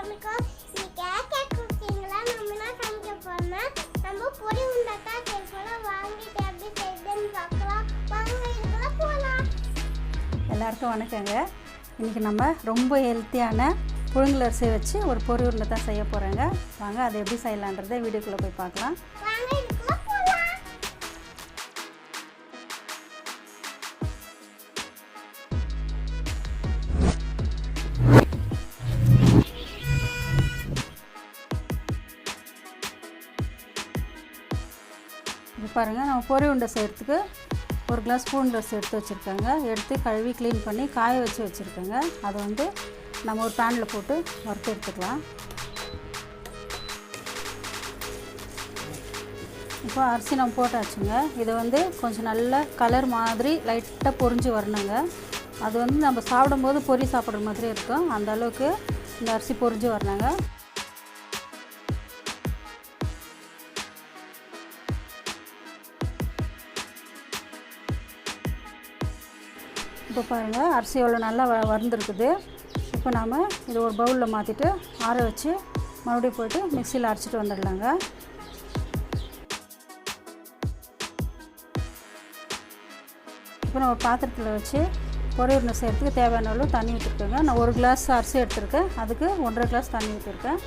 வணக்கம். இன்னைக்கு குக்கிங்ல நம்ம என்ன சமைக்க போறோம்னா நம்ம பொரி உருண்டை தான் செய்ய போறோம். வாங்கிட்டு எப்படி செய்யுதுன்னு பார்க்கலாம். வாங்க இதுக்குள்ள போலாம். எல்லாருக்கும் வணக்கங்க. இன்றைக்கி நம்ம ரொம்ப ஹெல்த்தியான புழுங்கல் அரிசியை வச்சு ஒரு பொரி உருண்டை தான் செய்ய போகிறேங்க. வாங்க அதை எப்படி செய்யலான்றதை வீடியோக்குள்ளே போய் பார்க்கலாம். வாங்க இதுக்குள்ள போலாம். இப்போ பாருங்கள், நம்ம பொரி உருண்டை செய்கிறதுக்கு ஒரு கிளாஸ் புழுங்கல் அரிசி எடுத்து வச்சுருக்கேங்க. எடுத்து கழுவி க்ளீன் பண்ணி காய வச்சு வச்சுருக்கேங்க. அதை வந்து நம்ம ஒரு பேனில் போட்டு வறுத்து எடுத்துக்கலாம். இப்போ அரிசி நம்ம போட்டாச்சுங்க. இதை வந்து கொஞ்சம் நல்ல கலர் மாதிரி லைட்டாக பொரிஞ்சு வரணுங்க. அது வந்து நம்ம சாப்பிடும்போது பொரி சாப்பிட்ற மாதிரி இருக்கும். அந்த அளவுக்கு இந்த அரிசி பொரிஞ்சு வரணுங்க. இப்போ பாருங்கள், அரிசி எவ்வளோ நல்லா வறுந்துருக்குது. இப்போ நாம் இதை ஒரு பவுலில் மாற்றிட்டு ஆற வச்சு மறுபடியும் போய்ட்டு மிக்சியில் அரைச்சிட்டு வந்துடலாங்க. இப்போ நான் ஒரு பாத்திரத்தில் வச்சு பொரி உருண்டை செய்கிறதுக்கு தேவையான அளவு தண்ணி ஊற்றிருக்கேங்க. நான் ஒரு கிளாஸ் அரிசி எடுத்துருக்கேன், அதுக்கு 1.5 கிளாஸ் தண்ணி ஊற்றிருக்கேன்.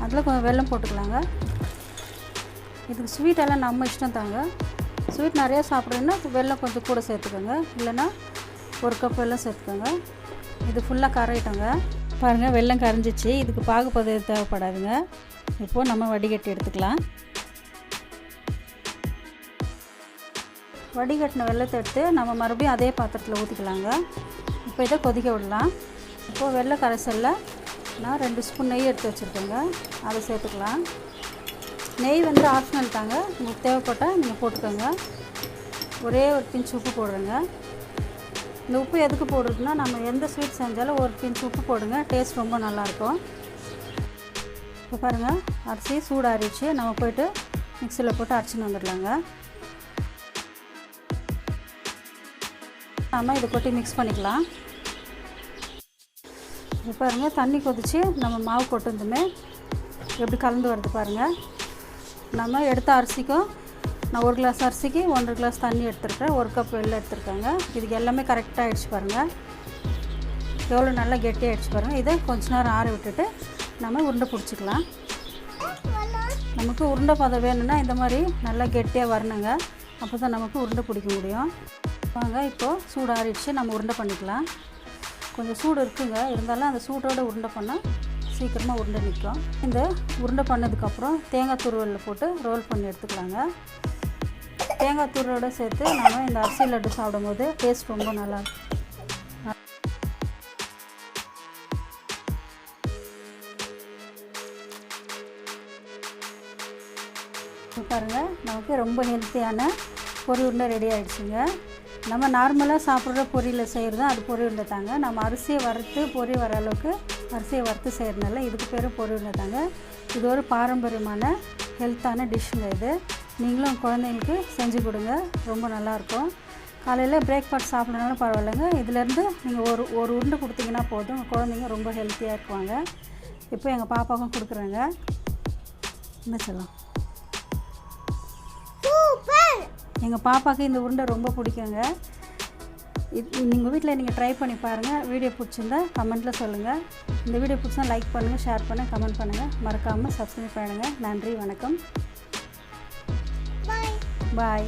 அதில் கொஞ்சம் வெல்லம் போட்டுக்கலாங்க. இதுக்கு ஸ்வீட்டெல்லாம் நம்ம இஷ்டம் தாங்க. ஸ்வீட் நிறையா சாப்பிட்றீங்கன்னா வெல்லம் கொஞ்சம் கூட சேர்த்துக்கோங்க, இல்லைன்னா 1 கப் வெல்லம் சேர்த்துக்கோங்க. இது ஃபுல்லாக கரையிட்டோங்க. பாருங்கள், வெல்லம் கரைஞ்சிச்சு. இதுக்கு பாகுபதம் தேவைப்படாதுங்க. இப்போது நம்ம வடிகட்டி எடுத்துக்கலாம். வடிகட்டின வெல்லத்தை எடுத்து நம்ம மறுபடியும் அதே பாத்திரத்தில் ஊற்றிக்கலாங்க. இப்போ இதை கொதிக்க விடலாம். இப்போது வெள்ளை கரைசலில் நான் 2 ஸ்பூன் நெய் எடுத்து வச்சுருக்கேங்க. அதை சேர்த்துக்கலாம். நெய் வந்து ஆப்ஷனல் தாங்க, உங்களுக்கு தேவைப்பட்டால் நீங்கள் போட்டுக்கோங்க. ஒரே ஒரு பிஞ்ச் உப்பு போடுறேங்க. இந்த உப்பு எதுக்கு போடுறதுன்னா, நம்ம எந்த ஸ்வீட் செஞ்சாலும் ஒரு பிஞ்ச் உப்பு போடுங்க, டேஸ்ட் ரொம்ப நல்லாயிருக்கும். இப்போ பாருங்கள், அரிசி சூடாரிச்சு. நம்ம போய்ட்டு மிக்சியில் போட்டு அரைச்சின்னு வந்துடலாங்க. நம்ம இதை கொட்டி மிக்ஸ் பண்ணிக்கலாம். இப்போ பாருங்கள், தண்ணி கொதிச்சு நம்ம மாவு கொட்டுந்துமே எப்படி கலந்து வருது பாருங்கள். நம்ம எடுத்த அரிசிக்கும் நான் 1 கிளாஸ் அரிசிக்கு 1.5 கிளாஸ் தண்ணி எடுத்துருக்கேன், 1 கப் வெல்லம் எடுத்துருக்கேங்க. இதுக்கு எல்லாமே கரெக்டாக ஆகிடுச்சு பாருங்கள். எவ்வளோ நல்லா கெட்டியாகிடுச்சு பாருங்கள். இதை கொஞ்ச நேரம் ஆற விட்டுட்டு நம்ம உருண்டை பிடிச்சிக்கலாம். நமக்கு உருண்டை பதம் வேணும்னா இந்த மாதிரி நல்லா கெட்டியாக வரணுங்க. அப்போ தான் நமக்கு உருண்டை பிடிக்க முடியும். வாங்க, இப்போது சூடு ஆறிடுச்சு. நம்ம உருண்டை பண்ணிக்கலாம். கொஞ்சம் சூடு இருக்குங்க, இருந்தாலும் அந்த சூடோடு உருண்டை பண்ணால் சீக்கிரமாக உருண்டை நிற்கும். இந்த உருண்டை பண்ணதுக்கப்புறம் தேங்காய் துருவலில் போட்டு ரோல் பண்ணி எடுத்துக்கலாங்க. தேங்காய் துருவோடு சேர்த்து நம்ம இந்த அரிசி லட்டு சாப்பிடும்போது டேஸ்ட் ரொம்ப நல்லாயிருக்கும். பாருங்கள், நமக்கு ரொம்ப ஹெல்த்தியான பொரி உருண்டை ரெடி ஆகிடுச்சுங்க. நம்ம நார்மலாக சாப்பிட்ற பொரியில் செய்கிறது அது பொரி உருண்டை தாங்க. நம்ம அரிசியை வறுத்து பொரி வர அளவுக்கு அரிசியை வறுத்து செய்கிறதுனால இதுக்கு பேர் பொரி உருண்டை தாங்க. இது ஒரு பாரம்பரியமான ஹெல்த்தான டிஷ்ஷுங்க. இது நீங்களும் குழந்தைங்களுக்கு செஞ்சு கொடுங்க, ரொம்ப நல்லாயிருக்கும். காலையில் பிரேக்ஃபாஸ்ட் சாப்பிட்றதுனால பரவாயில்லைங்க. இதிலேருந்து நீங்கள் ஒரு உருண்டை கொடுத்தீங்கன்னா போதும், குழந்தைங்க ரொம்ப ஹெல்த்தியாக இருக்குவாங்க. இப்போ எங்கள் பாப்பாவுக்கும் கொடுக்குறேங்க. என்ன சொல்லலாம், எங்கள் பாப்பாவுக்கு இந்த உருண்டை ரொம்ப பிடிக்குங்க. நீங்கள் வீட்டில் நீங்கள் ட்ரை பண்ணி பாருங்கள். வீடியோ பிடிச்சிருந்தா கமெண்ட்டில் சொல்லுங்கள். இந்த வீடியோ பிடிச்சா லைக் பண்ணுங்கள், ஷேர் பண்ணுங்கள், கமெண்ட் பண்ணுங்கள். மறக்காமல் சப்ஸ்கிரைப் பண்ணுங்கள். நன்றி, வணக்கம், பாய்.